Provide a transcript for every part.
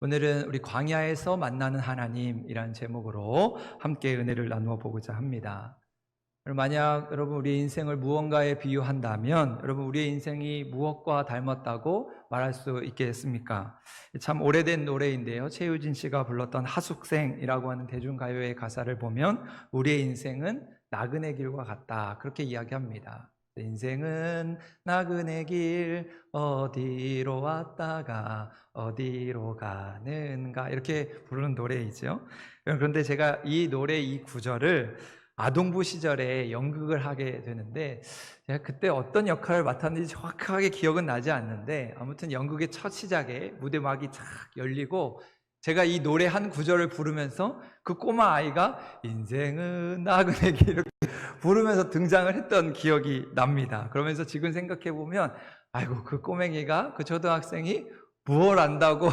오늘은 우리 광야에서 만나는 하나님이라는 제목으로 함께 은혜를 나누어 보고자 합니다. 만약 여러분 우리 인생을 무언가에 비유한다면 여러분 우리의 인생이 무엇과 닮았다고 말할 수 있겠습니까? 참 오래된 노래인데요. 최유진 씨가 불렀던 하숙생이라고 하는 대중가요의 가사를 보면 우리의 인생은 나그네 길과 같다 그렇게 이야기합니다. 인생은 나그네 길 어디로 왔다가 어디로 가는가 이렇게 부르는 노래이죠. 그런데 제가 이 노래 이 구절을 아동부 시절에 연극을 하게 되는데 제가 그때 어떤 역할을 맡았는지 정확하게 기억은 나지 않는데 아무튼 연극의 첫 시작에 무대막이 쫙 열리고 제가 이 노래 한 구절을 부르면서 그 꼬마 아이가 인생은 나그네 길 이렇게 부르면서 등장을 했던 기억이 납니다. 그러면서 지금 생각해 보면 아이고 그 꼬맹이가 그 초등학생이 무엇 안다고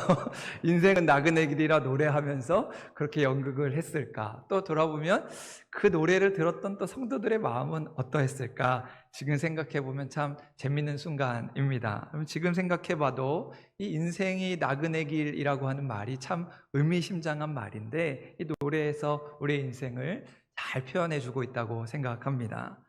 인생은 나그네 길이라 노래하면서 그렇게 연극을 했을까? 또 돌아보면 그 노래를 들었던 또 성도들의 마음은 어떠했을까? 지금 생각해 보면 참 재밌는 순간입니다. 지금 생각해 봐도 이 인생이 나그네 길이라고 하는 말이 참 의미심장한 말인데 이 노래에서 우리의 인생을 잘 표현해 주고 있다고 생각합니다.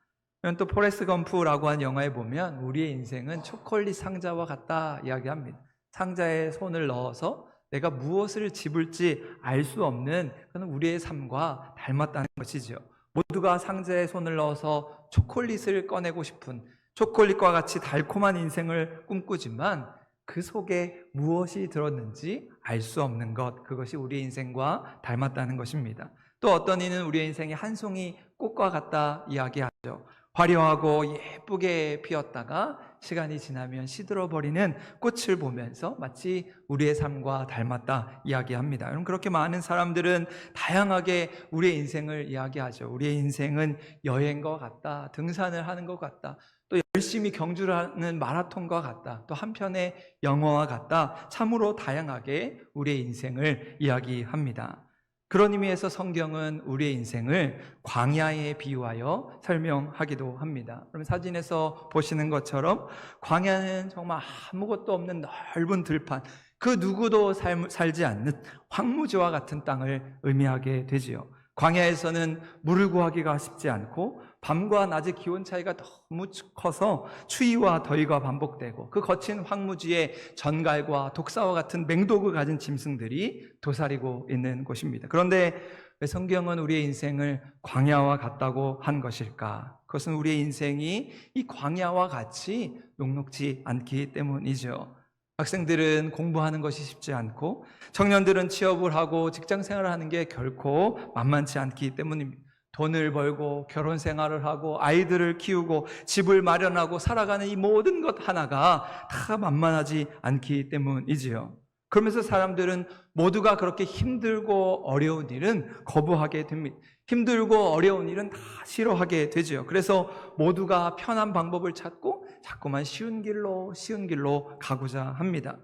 또 포레스트 검프라고 하는 영화에 보면 우리의 인생은 초콜릿 상자와 같다 이야기합니다. 상자에 손을 넣어서 내가 무엇을 집을지 알 수 없는 그런 우리의 삶과 닮았다는 것이죠. 모두가 상자에 손을 넣어서 초콜릿을 꺼내고 싶은 초콜릿과 같이 달콤한 인생을 꿈꾸지만 그 속에 무엇이 들었는지 알 수 없는 것, 그것이 우리의 인생과 닮았다는 것입니다. 또 어떤 이는 우리의 인생이 한 송이 꽃과 같다 이야기하죠. 화려하고 예쁘게 피었다가 시간이 지나면 시들어버리는 꽃을 보면서 마치 우리의 삶과 닮았다 이야기합니다. 여러분 그렇게 많은 사람들은 다양하게 우리의 인생을 이야기하죠. 우리의 인생은 여행과 같다, 등산을 하는 것 같다, 또 열심히 경주를 하는 마라톤과 같다, 또 한편의 영화와 같다, 참으로 다양하게 우리의 인생을 이야기합니다. 그런 의미에서 성경은 우리의 인생을 광야에 비유하여 설명하기도 합니다. 그럼 사진에서 보시는 것처럼 광야는 정말 아무것도 없는 넓은 들판, 그 누구도 살지 않는 황무지와 같은 땅을 의미하게 되지요. 광야에서는 물을 구하기가 쉽지 않고 밤과 낮의 기온 차이가 너무 커서 추위와 더위가 반복되고 그 거친 황무지에 전갈과 독사와 같은 맹독을 가진 짐승들이 도사리고 있는 곳입니다. 그런데 왜 성경은 우리의 인생을 광야와 같다고 한 것일까? 그것은 우리의 인생이 이 광야와 같이 녹록지 않기 때문이죠. 학생들은 공부하는 것이 쉽지 않고 청년들은 취업을 하고 직장 생활을 하는 게 결코 만만치 않기 때문입니다. 돈을 벌고 결혼 생활을 하고 아이들을 키우고 집을 마련하고 살아가는 이 모든 것 하나가 다 만만하지 않기 때문이지요. 그러면서 사람들은 모두가 그렇게 힘들고 어려운 일은 거부하게 됩니다. 힘들고 어려운 일은 다 싫어하게 되죠. 그래서 모두가 편한 방법을 찾고 자꾸만 쉬운 길로 가고자 합니다.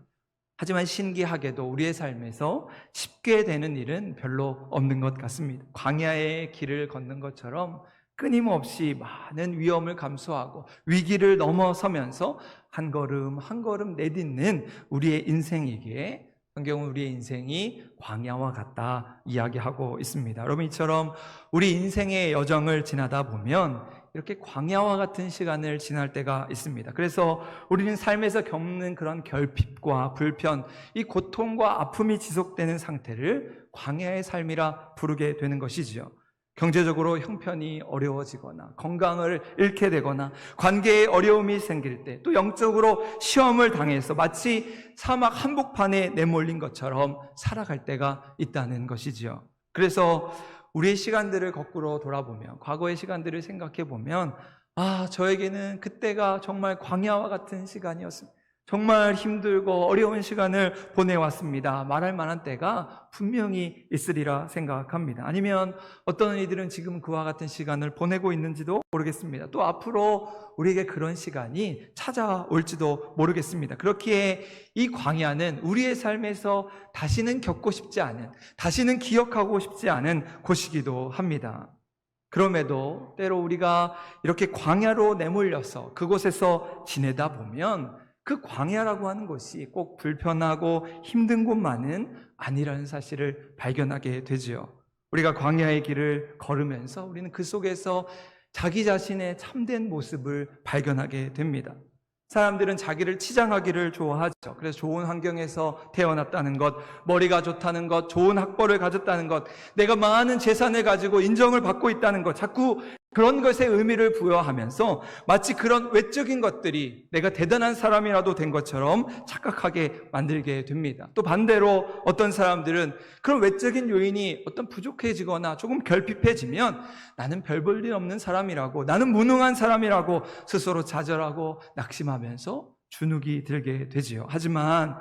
하지만 신기하게도 우리의 삶에서 쉽게 되는 일은 별로 없는 것 같습니다. 광야의 길을 걷는 것처럼 끊임없이 많은 위험을 감수하고 위기를 넘어서면서 한 걸음 한 걸음 내딛는 우리의 인생이기에 성경은 우리의 인생이 광야와 같다 이야기하고 있습니다. 여러분 이처럼 우리 인생의 여정을 지나다 보면 이렇게 광야와 같은 시간을 지날 때가 있습니다. 그래서 우리는 삶에서 겪는 그런 결핍과 불편, 이 고통과 아픔이 지속되는 상태를 광야의 삶이라 부르게 되는 것이지요. 경제적으로 형편이 어려워지거나 건강을 잃게 되거나 관계에 어려움이 생길 때, 또 영적으로 시험을 당해서 마치 사막 한복판에 내몰린 것처럼 살아갈 때가 있다는 것이지요. 그래서 우리의 시간들을 거꾸로 돌아보면, 과거의 시간들을 생각해 보면 저에게는 그때가 정말 광야와 같은 시간이었습니다. 정말 힘들고 어려운 시간을 보내왔습니다. 말할 만한 때가 분명히 있으리라 생각합니다. 아니면 어떤 이들은 지금 그와 같은 시간을 보내고 있는지도 모르겠습니다. 또 앞으로 우리에게 그런 시간이 찾아올지도 모르겠습니다. 그렇기에 이 광야는 우리의 삶에서 다시는 겪고 싶지 않은, 다시는 기억하고 싶지 않은 곳이기도 합니다. 그럼에도 때로 우리가 이렇게 광야로 내몰려서 그곳에서 지내다 보면 그 광야라고 하는 것이 꼭 불편하고 힘든 곳만은 아니라는 사실을 발견하게 되지요. 우리가 광야의 길을 걸으면서 우리는 그 속에서 자기 자신의 참된 모습을 발견하게 됩니다. 사람들은 자기를 치장하기를 좋아하죠. 그래서 좋은 환경에서 태어났다는 것, 머리가 좋다는 것, 좋은 학벌을 가졌다는 것, 내가 많은 재산을 가지고 인정을 받고 있다는 것, 자꾸 그런 것에 의미를 부여하면서 마치 그런 외적인 것들이 내가 대단한 사람이라도 된 것처럼 착각하게 만들게 됩니다. 또 반대로 어떤 사람들은 그런 외적인 요인이 어떤 부족해지거나 조금 결핍해지면 나는 별 볼 일 없는 사람이라고, 나는 무능한 사람이라고 스스로 좌절하고 낙심하면서 주눅이 들게 되지요. 하지만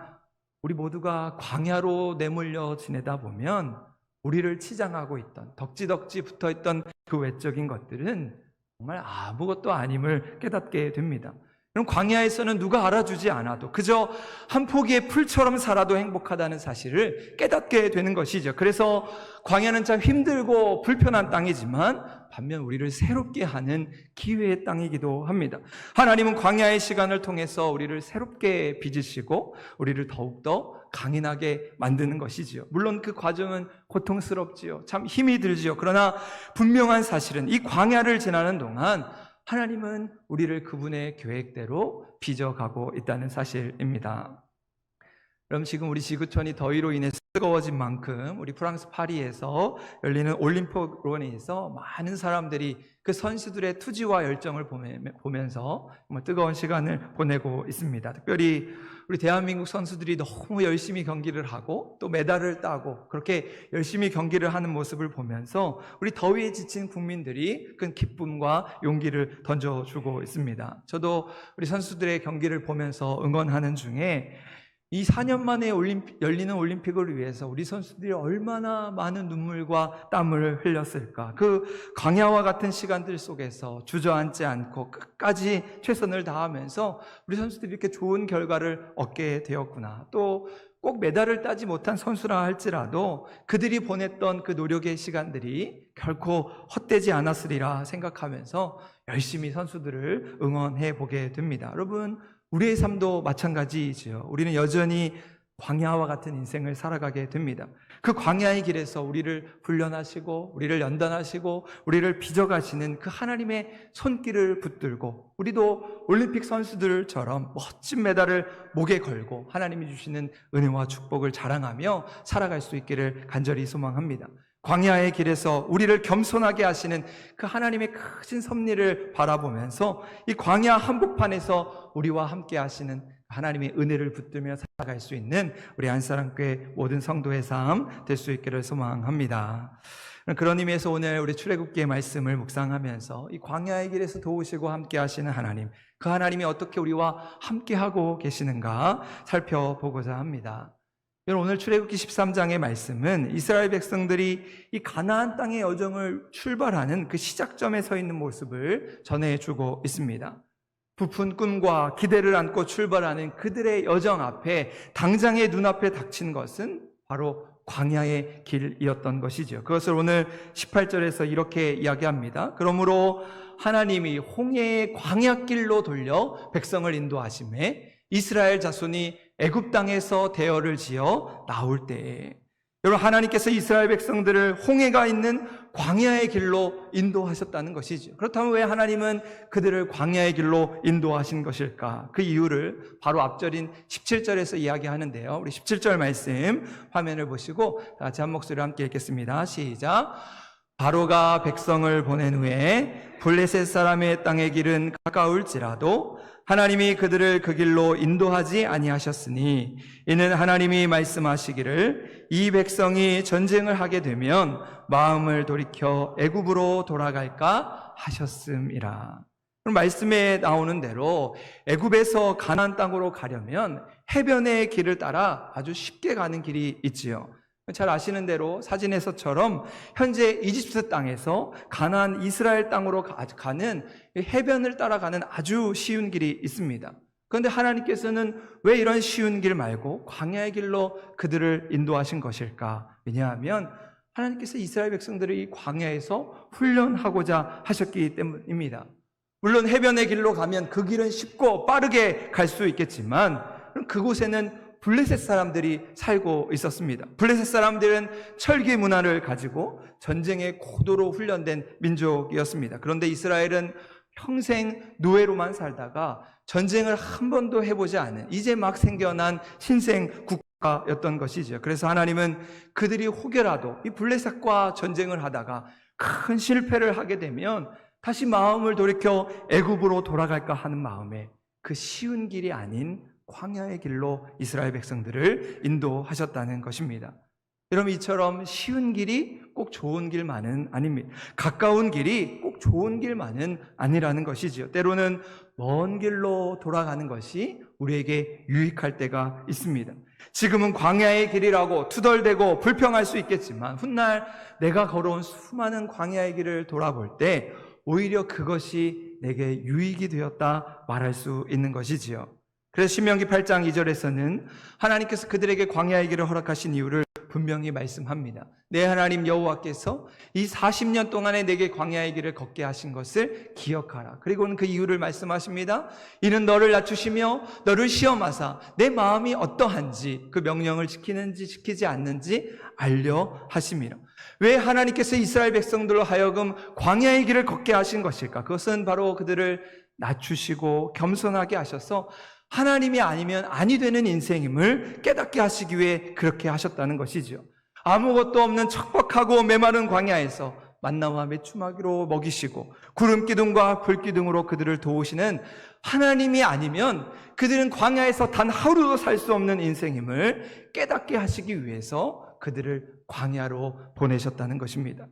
우리 모두가 광야로 내몰려 지내다 보면 우리를 치장하고 있던, 덕지덕지 붙어있던 그 외적인 것들은 정말 아무것도 아님을 깨닫게 됩니다. 그럼 광야에서는 누가 알아주지 않아도 그저 한 포기의 풀처럼 살아도 행복하다는 사실을 깨닫게 되는 것이죠. 그래서 광야는 참 힘들고 불편한 땅이지만 반면 우리를 새롭게 하는 기회의 땅이기도 합니다. 하나님은 광야의 시간을 통해서 우리를 새롭게 빚으시고 우리를 더욱더 강인하게 만드는 것이지요. 물론 그 과정은 고통스럽지요. 참 힘이 들지요. 그러나 분명한 사실은 이 광야를 지나는 동안 하나님은 우리를 그분의 계획대로 빚어가고 있다는 사실입니다. 그럼 지금 우리 지구촌이 더위로 인해 뜨거워진 만큼 우리 프랑스 파리에서 열리는 올림픽으로 인해서 많은 사람들이 그 선수들의 투지와 열정을 보면서 정말 뜨거운 시간을 보내고 있습니다. 특별히 우리 대한민국 선수들이 너무 열심히 경기를 하고 또 메달을 따고 그렇게 열심히 경기를 하는 모습을 보면서 우리 더위에 지친 국민들이 큰 기쁨과 용기를 던져주고 있습니다. 저도 우리 선수들의 경기를 보면서 응원하는 중에 이 4년 만에 열리는 올림픽을 위해서 우리 선수들이 얼마나 많은 눈물과 땀을 흘렸을까. 그 광야와 같은 시간들 속에서 주저앉지 않고 끝까지 최선을 다하면서 우리 선수들이 이렇게 좋은 결과를 얻게 되었구나. 또 꼭 메달을 따지 못한 선수라 할지라도 그들이 보냈던 그 노력의 시간들이 결코 헛되지 않았으리라 생각하면서 열심히 선수들을 응원해 보게 됩니다. 여러분, 우리의 삶도 마찬가지이지요. 우리는 여전히 광야와 같은 인생을 살아가게 됩니다. 그 광야의 길에서 우리를 훈련하시고 우리를 연단하시고 우리를 빚어가시는 그 하나님의 손길을 붙들고 우리도 올림픽 선수들처럼 멋진 메달을 목에 걸고 하나님이 주시는 은혜와 축복을 자랑하며 살아갈 수 있기를 간절히 소망합니다. 광야의 길에서 우리를 겸손하게 하시는 그 하나님의 크신 섭리를 바라보면서 이 광야 한복판에서 우리와 함께 하시는 하나님의 은혜를 붙들며 살아갈 수 있는 우리 한사랑교회 모든 성도의 삶 될 수 있기를 소망합니다. 그런 의미에서 오늘 우리 출애굽기의 말씀을 묵상하면서 이 광야의 길에서 도우시고 함께 하시는 하나님, 그 하나님이 어떻게 우리와 함께 하고 계시는가 살펴보고자 합니다. 오늘 출애굽기 13장의 말씀은 이스라엘 백성들이 이 가나안 땅의 여정을 출발하는 그 시작점에 서 있는 모습을 전해주고 있습니다. 부푼 꿈과 기대를 안고 출발하는 그들의 여정 앞에 당장의 눈앞에 닥친 것은 바로 광야의 길이었던 것이죠. 그것을 오늘 18절에서 이렇게 이야기합니다. 그러므로 하나님이 홍해의 광야길로 돌려 백성을 인도하심에 이스라엘 자손이 애굽 땅에서 대열을 지어 나올 때에, 여러분, 하나님께서 이스라엘 백성들을 홍해가 있는 광야의 길로 인도하셨다는 것이죠. 그렇다면 왜 하나님은 그들을 광야의 길로 인도하신 것일까? 그 이유를 바로 앞절인 17절에서 이야기하는데요. 우리 17절 말씀 화면을 보시고 다 같이 한 목소리로 함께 읽겠습니다. 시작. 바로가 백성을 보낸 후에 블레셋 사람의 땅의 길은 가까울지라도 하나님이 그들을 그 길로 인도하지 아니하셨으니 이는 하나님이 말씀하시기를 이 백성이 전쟁을 하게 되면 마음을 돌이켜 애굽으로 돌아갈까 하셨음이라. 그럼 말씀에 나오는 대로 애굽에서 가나안 땅으로 가려면 해변의 길을 따라 아주 쉽게 가는 길이 있지요. 잘 아시는 대로 사진에서처럼 현재 이집트 땅에서 가나안 이스라엘 땅으로 가는 해변을 따라가는 아주 쉬운 길이 있습니다. 그런데 하나님께서는 왜 이런 쉬운 길 말고 광야의 길로 그들을 인도하신 것일까? 왜냐하면 하나님께서 이스라엘 백성들을 이 광야에서 훈련하고자 하셨기 때문입니다. 물론 해변의 길로 가면 그 길은 쉽고 빠르게 갈 수 있겠지만 그곳에는 블레셋 사람들이 살고 있었습니다. 블레셋 사람들은 철기 문화를 가지고 전쟁에 고도로 훈련된 민족이었습니다. 그런데 이스라엘은 평생 노예로만 살다가 전쟁을 한 번도 해보지 않은 이제 막 생겨난 신생 국가였던 것이죠. 그래서 하나님은 그들이 혹여라도 이 블레셋과 전쟁을 하다가 큰 실패를 하게 되면 다시 마음을 돌이켜 애굽으로 돌아갈까 하는 마음에 그 쉬운 길이 아닌 광야의 길로 이스라엘 백성들을 인도하셨다는 것입니다. 여러분, 이처럼 쉬운 길이 꼭 좋은 길만은 아닙니다. 가까운 길이 꼭 좋은 길만은 아니라는 것이지요. 때로는 먼 길로 돌아가는 것이 우리에게 유익할 때가 있습니다. 지금은 광야의 길이라고 투덜대고 불평할 수 있겠지만 훗날 내가 걸어온 수많은 광야의 길을 돌아볼 때 오히려 그것이 내게 유익이 되었다 말할 수 있는 것이지요. 그래서 신명기 8장 2절에서는 하나님께서 그들에게 광야의 길을 허락하신 이유를 분명히 말씀합니다. 내 하나님 여호와께서 이 40년 동안에 내게 광야의 길을 걷게 하신 것을 기억하라. 그리고는 그 이유를 말씀하십니다. 이는 너를 낮추시며 너를 시험하사 내 마음이 어떠한지 그 명령을 지키는지 지키지 않는지 알려 하심이라. 왜 하나님께서 이스라엘 백성들로 하여금 광야의 길을 걷게 하신 것일까? 그것은 바로 그들을 낮추시고 겸손하게 하셔서 하나님이 아니면 아니 되는 인생임을 깨닫게 하시기 위해 그렇게 하셨다는 것이죠. 아무것도 없는 척박하고 메마른 광야에서 만나와 메추마귀로 먹이시고 구름기둥과 불기둥으로 그들을 도우시는 하나님이 아니면 그들은 광야에서 단 하루도 살 수 없는 인생임을 깨닫게 하시기 위해서 그들을 광야로 보내셨다는 것입니다.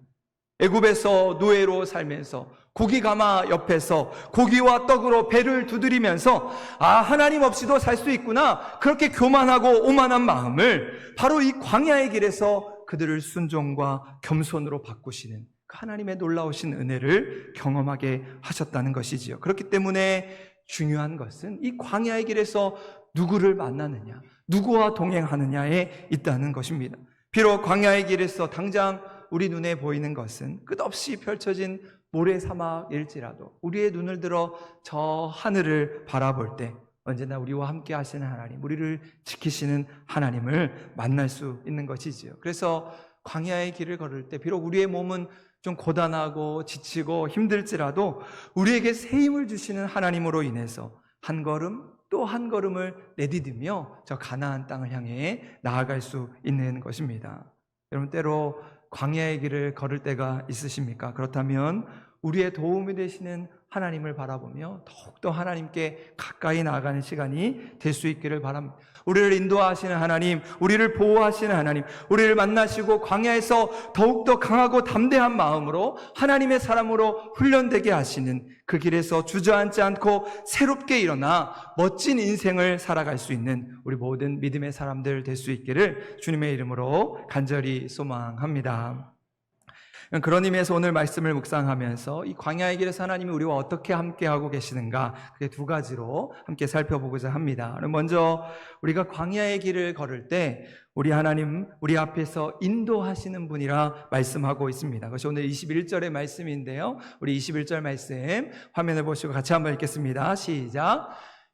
애굽에서 노예로 살면서 고기 가마 옆에서 고기와 떡으로 배를 두드리면서 하나님 없이도 살 수 있구나, 그렇게 교만하고 오만한 마음을 바로 이 광야의 길에서 그들을 순종과 겸손으로 바꾸시는 그 하나님의 놀라우신 은혜를 경험하게 하셨다는 것이지요. 그렇기 때문에 중요한 것은 이 광야의 길에서 누구를 만나느냐, 누구와 동행하느냐에 있다는 것입니다. 비록 광야의 길에서 당장 우리 눈에 보이는 것은 끝없이 펼쳐진 모래사막일지라도 우리의 눈을 들어 저 하늘을 바라볼 때 언제나 우리와 함께 하시는 하나님, 우리를 지키시는 하나님을 만날 수 있는 것이지요. 그래서 광야의 길을 걸을 때 비록 우리의 몸은 좀 고단하고 지치고 힘들지라도 우리에게 새 힘을 주시는 하나님으로 인해서 한 걸음 또 한 걸음을 내디디며 저 가나안 땅을 향해 나아갈 수 있는 것입니다. 여러분, 때로 광야의 길을 걸을 때가 있으십니까? 그렇다면 우리의 도움이 되시는 하나님을 바라보며 더욱더 하나님께 가까이 나아가는 시간이 될 수 있기를 바랍니다. 우리를 인도하시는 하나님, 우리를 보호하시는 하나님, 우리를 만나시고 광야에서 더욱더 강하고 담대한 마음으로 하나님의 사람으로 훈련되게 하시는 그 길에서 주저앉지 않고 새롭게 일어나 멋진 인생을 살아갈 수 있는 우리 모든 믿음의 사람들 될 수 있기를 주님의 이름으로 간절히 소망합니다. 그런 의미에서 오늘 말씀을 묵상하면서 이 광야의 길에서 하나님이 우리와 어떻게 함께하고 계시는가, 그게 두 가지로 함께 살펴보고자 합니다. 먼저 우리가 광야의 길을 걸을 때 우리 하나님 우리 앞에서 인도하시는 분이라 말씀하고 있습니다. 그것이 오늘 21절의 말씀인데요, 우리 21절 말씀 화면을 보시고 같이 한번 읽겠습니다. 시작.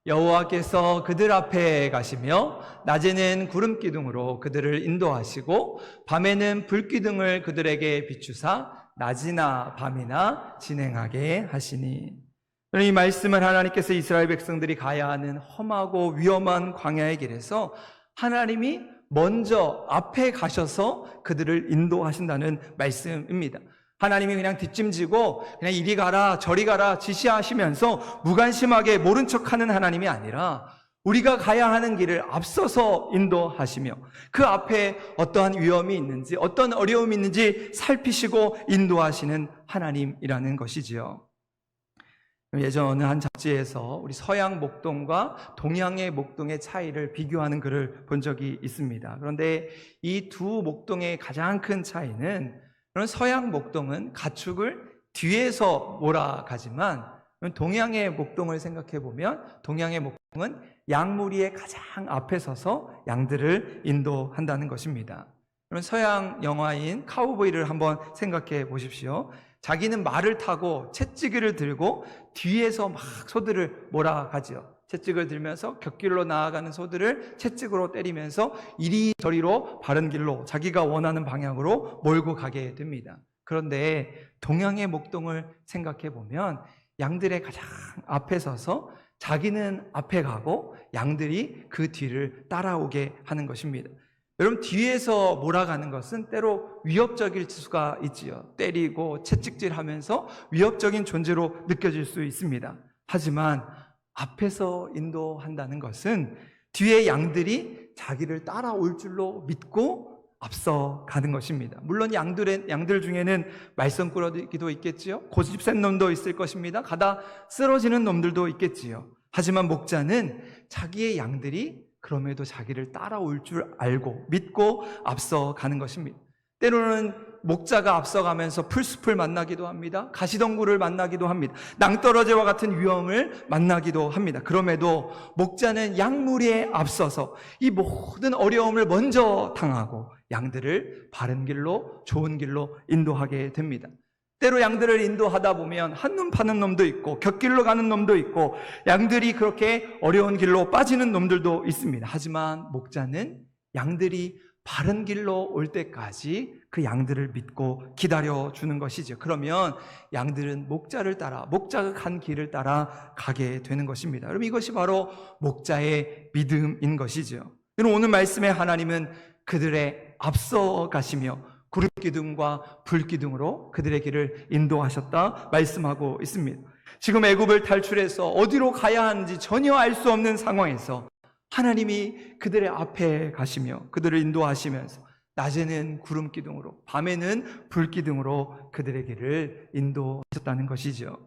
여호와께서 그들 앞에 가시며 낮에는 구름기둥으로 그들을 인도하시고 밤에는 불기둥을 그들에게 비추사 낮이나 밤이나 진행하게 하시니. 이 말씀은 하나님께서 이스라엘 백성들이 가야 하는 험하고 위험한 광야의 길에서 하나님이 먼저 앞에 가셔서 그들을 인도하신다는 말씀입니다. 하나님이 그냥 뒷짐지고 그냥 이리 가라 저리 가라 지시하시면서 무관심하게 모른 척하는 하나님이 아니라 우리가 가야 하는 길을 앞서서 인도하시며 그 앞에 어떠한 위험이 있는지 어떤 어려움이 있는지 살피시고 인도하시는 하나님이라는 것이지요. 예전 한 잡지에서 우리 서양 목동과 동양의 목동의 차이를 비교하는 글을 본 적이 있습니다. 그런데 이 두 목동의 가장 큰 차이는, 그런 서양 목동은 가축을 뒤에서 몰아가지만 동양의 목동을 생각해 보면 동양의 목동은 양무리의 가장 앞에 서서 양들을 인도한다는 것입니다. 그럼 서양 영화인 카우보이를 한번 생각해 보십시오. 자기는 말을 타고 채찍을 들고 뒤에서 막 소들을 몰아가지요. 채찍을 들면서 곁길로 나아가는 소들을 채찍으로 때리면서 이리저리로 바른 길로 자기가 원하는 방향으로 몰고 가게 됩니다. 그런데 동양의 목동을 생각해 보면 양들의 가장 앞에 서서 자기는 앞에 가고 양들이 그 뒤를 따라오게 하는 것입니다. 여러분, 뒤에서 몰아가는 것은 때로 위협적일 수가 있지요. 때리고 채찍질하면서 위협적인 존재로 느껴질 수 있습니다. 하지만 앞에서 인도한다는 것은 뒤에 양들이 자기를 따라올 줄로 믿고 앞서가는 것입니다. 물론 양들 중에는 말썽꾸러기도 있겠지요. 고집 센 놈도 있을 것입니다. 가다 쓰러지는 놈들도 있겠지요. 하지만 목자는 자기의 양들이 그럼에도 자기를 따라올 줄 알고 믿고 앞서가는 것입니다. 때로는 목자가 앞서가면서 풀숲을 만나기도 합니다. 가시덩굴을 만나기도 합니다. 낭떠러지와 같은 위험을 만나기도 합니다. 그럼에도 목자는 양무리에 앞서서 이 모든 어려움을 먼저 당하고 양들을 바른 길로, 좋은 길로 인도하게 됩니다. 때로 양들을 인도하다 보면 한눈 파는 놈도 있고 곁길로 가는 놈도 있고 양들이 그렇게 어려운 길로 빠지는 놈들도 있습니다. 하지만 목자는 양들이 바른 길로 올 때까지 그 양들을 믿고 기다려주는 것이죠. 그러면 양들은 목자를 따라, 목자가 간 길을 따라 가게 되는 것입니다. 여러분, 이것이 바로 목자의 믿음인 것이죠. 여러분, 오늘 말씀에 하나님은 그들의 앞서 가시며 구름기둥과 불기둥으로 그들의 길을 인도하셨다 말씀하고 있습니다. 지금 애굽을 탈출해서 어디로 가야 하는지 전혀 알 수 없는 상황에서 하나님이 그들의 앞에 가시며 그들을 인도하시면서 낮에는 구름기둥으로 밤에는 불기둥으로 그들의 길을 인도하셨다는 것이죠.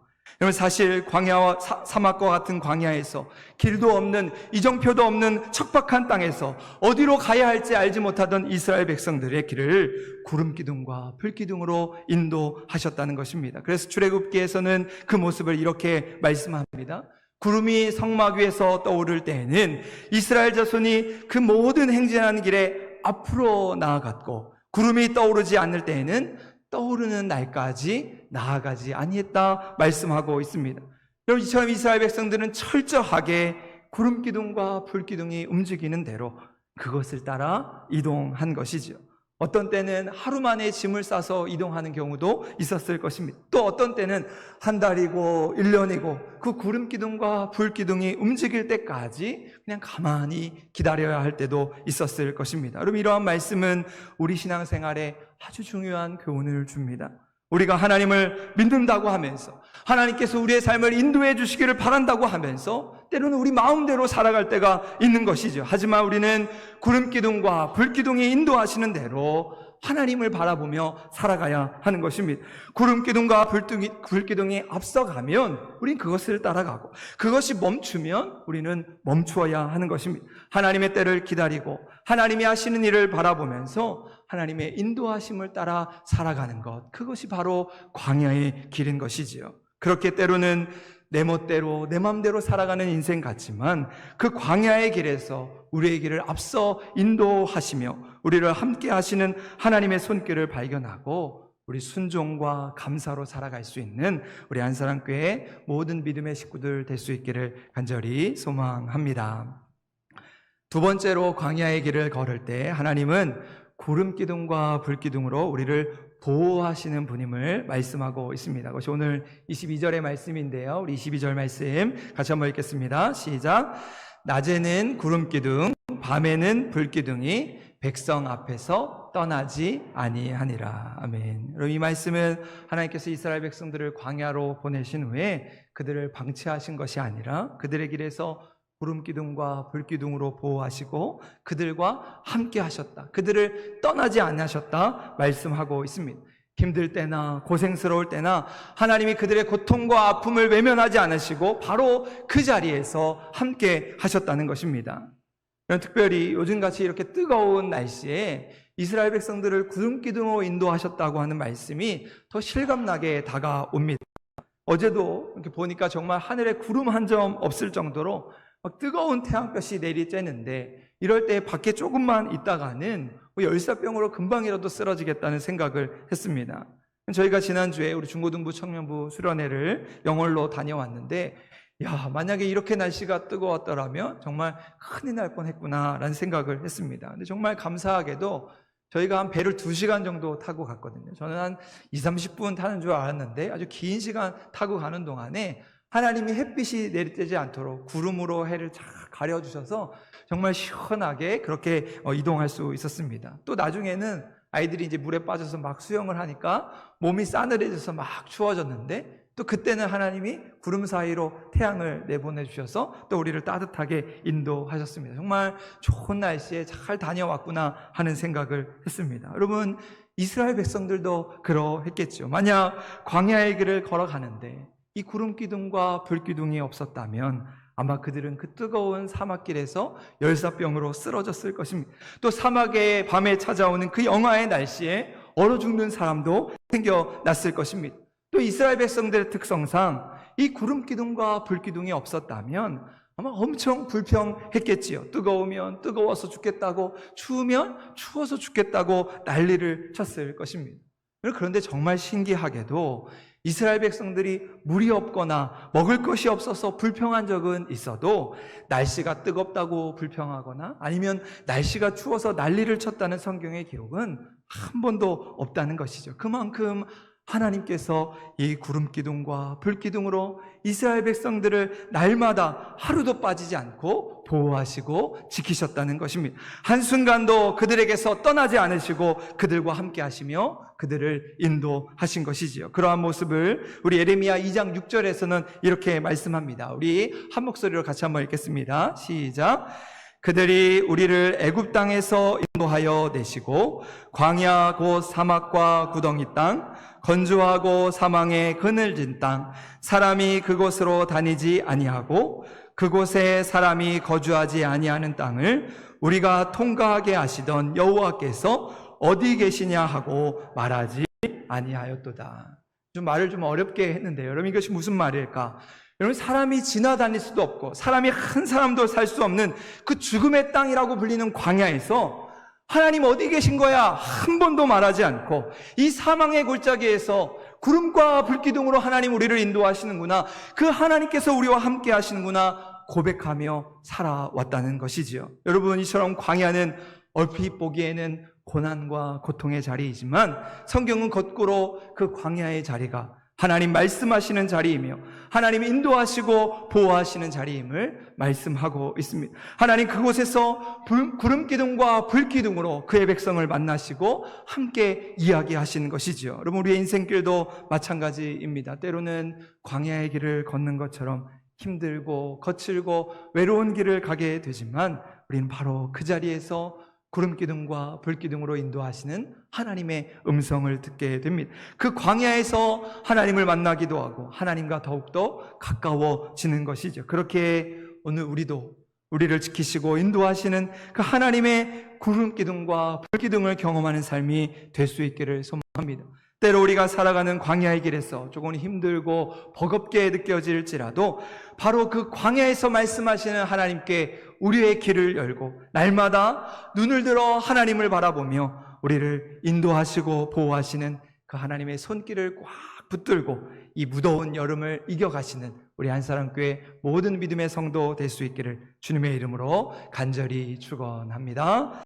여러분, 사실 광야와 사막과 같은 광야에서 길도 없는, 이정표도 없는 척박한 땅에서 어디로 가야 할지 알지 못하던 이스라엘 백성들의 길을 구름기둥과 불기둥으로 인도하셨다는 것입니다. 그래서 출애굽기에서는 그 모습을 이렇게 말씀합니다. 구름이 성막 위에서 떠오를 때에는 이스라엘 자손이 그 모든 행진하는 길에 앞으로 나아갔고, 구름이 떠오르지 않을 때에는 떠오르는 날까지 나아가지 아니했다 말씀하고 있습니다. 여러분, 이처럼 이스라엘 백성들은 철저하게 구름기둥과 불기둥이 움직이는 대로 그것을 따라 이동한 것이죠. 어떤 때는 하루 만에 짐을 싸서 이동하는 경우도 있었을 것입니다. 또 어떤 때는 한 달이고 1년이고 그 구름기둥과 불기둥이 움직일 때까지 그냥 가만히 기다려야 할 때도 있었을 것입니다. 여러분, 이러한 말씀은 우리 신앙생활에 아주 중요한 교훈을 줍니다. 우리가 하나님을 믿는다고 하면서 하나님께서 우리의 삶을 인도해 주시기를 바란다고 하면서 때로는 우리 마음대로 살아갈 때가 있는 것이죠. 하지만 우리는 구름기둥과 불기둥이 인도하시는 대로 하나님을 바라보며 살아가야 하는 것입니다. 구름기둥과 불기둥이 앞서가면 우린 그것을 따라가고, 그것이 멈추면 우리는 멈추어야 하는 것입니다. 하나님의 때를 기다리고 하나님이 하시는 일을 바라보면서 하나님의 인도하심을 따라 살아가는 것, 그것이 바로 광야의 길인 것이지요. 그렇게 때로는 내 멋대로 내 마음대로 살아가는 인생 같지만 그 광야의 길에서 우리의 길을 앞서 인도하시며 우리를 함께 하시는 하나님의 손길을 발견하고 우리 순종과 감사로 살아갈 수 있는 우리 한사랑교회 모든 믿음의 식구들 될 수 있기를 간절히 소망합니다. 두 번째로 광야의 길을 걸을 때 하나님은 구름기둥과 불기둥으로 우리를 보호하시는 분임을 말씀하고 있습니다. 그것이 오늘 22절의 말씀인데요. 우리 22절 말씀 같이 한번 읽겠습니다. 시작. 낮에는 구름기둥, 밤에는 불기둥이 백성 앞에서 떠나지 아니하니라. 아멘. 여러분, 이 말씀은 하나님께서 이스라엘 백성들을 광야로 보내신 후에 그들을 방치하신 것이 아니라 그들의 길에서 구름기둥과 불기둥으로 보호하시고 그들과 함께 하셨다, 그들을 떠나지 않으셨다 말씀하고 있습니다. 힘들 때나 고생스러울 때나 하나님이 그들의 고통과 아픔을 외면하지 않으시고 바로 그 자리에서 함께 하셨다는 것입니다. 특별히 요즘같이 이렇게 뜨거운 날씨에 이스라엘 백성들을 구름기둥으로 인도하셨다고 하는 말씀이 더 실감나게 다가옵니다. 어제도 이렇게 보니까 정말 하늘에 구름 한 점 없을 정도로 막 뜨거운 태양볕이 내리쬐는데 이럴 때 밖에 조금만 있다가는 열사병으로 금방이라도 쓰러지겠다는 생각을 했습니다. 저희가 지난주에 우리 중고등부 청년부 수련회를 영월로 다녀왔는데, 만약에 이렇게 날씨가 뜨거웠더라면 정말 큰일 날 뻔했구나라는 생각을 했습니다. 근데 정말 감사하게도 저희가 한 배를 2시간 정도 타고 갔거든요. 저는 한 20-30분 타는 줄 알았는데 아주 긴 시간 타고 가는 동안에 하나님이 햇빛이 내리쬐지 않도록 구름으로 해를 쫙 가려주셔서 정말 시원하게 그렇게 이동할 수 있었습니다. 또 나중에는 아이들이 이제 물에 빠져서 막 수영을 하니까 몸이 싸늘해져서 막 추워졌는데, 또 그때는 하나님이 구름 사이로 태양을 내보내 주셔서 또 우리를 따뜻하게 인도하셨습니다. 정말 좋은 날씨에 잘 다녀왔구나 하는 생각을 했습니다. 여러분, 이스라엘 백성들도 그러했겠죠. 만약 광야의 길을 걸어가는데 이 구름 기둥과 불 기둥이 없었다면 아마 그들은 그 뜨거운 사막길에서 열사병으로 쓰러졌을 것입니다. 또 사막의 밤에 찾아오는 그 영하의 날씨에 얼어 죽는 사람도 생겨났을 것입니다. 또 이스라엘 백성들의 특성상 이 구름 기둥과 불 기둥이 없었다면 아마 엄청 불평했겠지요. 뜨거우면 뜨거워서 죽겠다고, 추우면 추워서 죽겠다고 난리를 쳤을 것입니다. 그런데 정말 신기하게도 이스라엘 백성들이 물이 없거나 먹을 것이 없어서 불평한 적은 있어도 날씨가 뜨겁다고 불평하거나 아니면 날씨가 추워서 난리를 쳤다는 성경의 기록은 한 번도 없다는 것이죠. 그만큼 하나님께서 이 구름 기둥과 불 기둥으로 이스라엘 백성들을 날마다 하루도 빠지지 않고 보호하시고 지키셨다는 것입니다. 한순간도 그들에게서 떠나지 않으시고 그들과 함께 하시며 그들을 인도하신 것이지요. 그러한 모습을 우리 예레미야 2장 6절에서는 이렇게 말씀합니다. 우리 한 목소리로 같이 한번 읽겠습니다. 시작. 그들이 우리를 애굽 땅에서 인도하여 내시고 광야 곧 사막과 구덩이 땅, 건조하고 사망의 그늘진 땅, 사람이 그곳으로 다니지 아니하고 그곳에 사람이 거주하지 아니하는 땅을 우리가 통과하게 하시던 여호와께서 어디 계시냐 하고 말하지 아니하였도다. 좀 말을 좀 어렵게 했는데요. 여러분, 이것이 무슨 말일까? 여러분, 사람이 지나다닐 수도 없고 사람이 한 사람도 살 수 없는 그 죽음의 땅이라고 불리는 광야에서 하나님 어디 계신 거야? 한 번도 말하지 않고 이 사망의 골짜기에서 구름과 불기둥으로 하나님 우리를 인도하시는구나, 그 하나님께서 우리와 함께 하시는구나 고백하며 살아왔다는 것이지요. 여러분, 이처럼 광야는 얼핏 보기에는 고난과 고통의 자리이지만 성경은 거꾸로 그 광야의 자리가 하나님 말씀하시는 자리이며 하나님 인도하시고 보호하시는 자리임을 말씀하고 있습니다. 하나님 그곳에서 구름 기둥과 불 기둥으로 그의 백성을 만나시고 함께 이야기하시는 것이지요. 여러분, 우리의 인생길도 마찬가지입니다. 때로는 광야의 길을 걷는 것처럼 힘들고 거칠고 외로운 길을 가게 되지만 우리는 바로 그 자리에서 구름 기둥과 불 기둥으로 인도하시는 하나님의 음성을 듣게 됩니다. 그 광야에서 하나님을 만나기도 하고 하나님과 더욱더 가까워지는 것이죠. 그렇게 오늘 우리를 지키시고 인도하시는 그 하나님의 구름 기둥과 불 기둥을 경험하는 삶이 될 수 있기를 소망합니다. 때로 우리가 살아가는 광야의 길에서 조금 힘들고 버겁게 느껴질지라도 바로 그 광야에서 말씀하시는 하나님께 우리의 길을 열고 날마다 눈을 들어 하나님을 바라보며 우리를 인도하시고 보호하시는 그 하나님의 손길을 꽉 붙들고 이 무더운 여름을 이겨가시는 우리 한사람교회 모든 믿음의 성도 될 수 있기를 주님의 이름으로 간절히 축원합니다.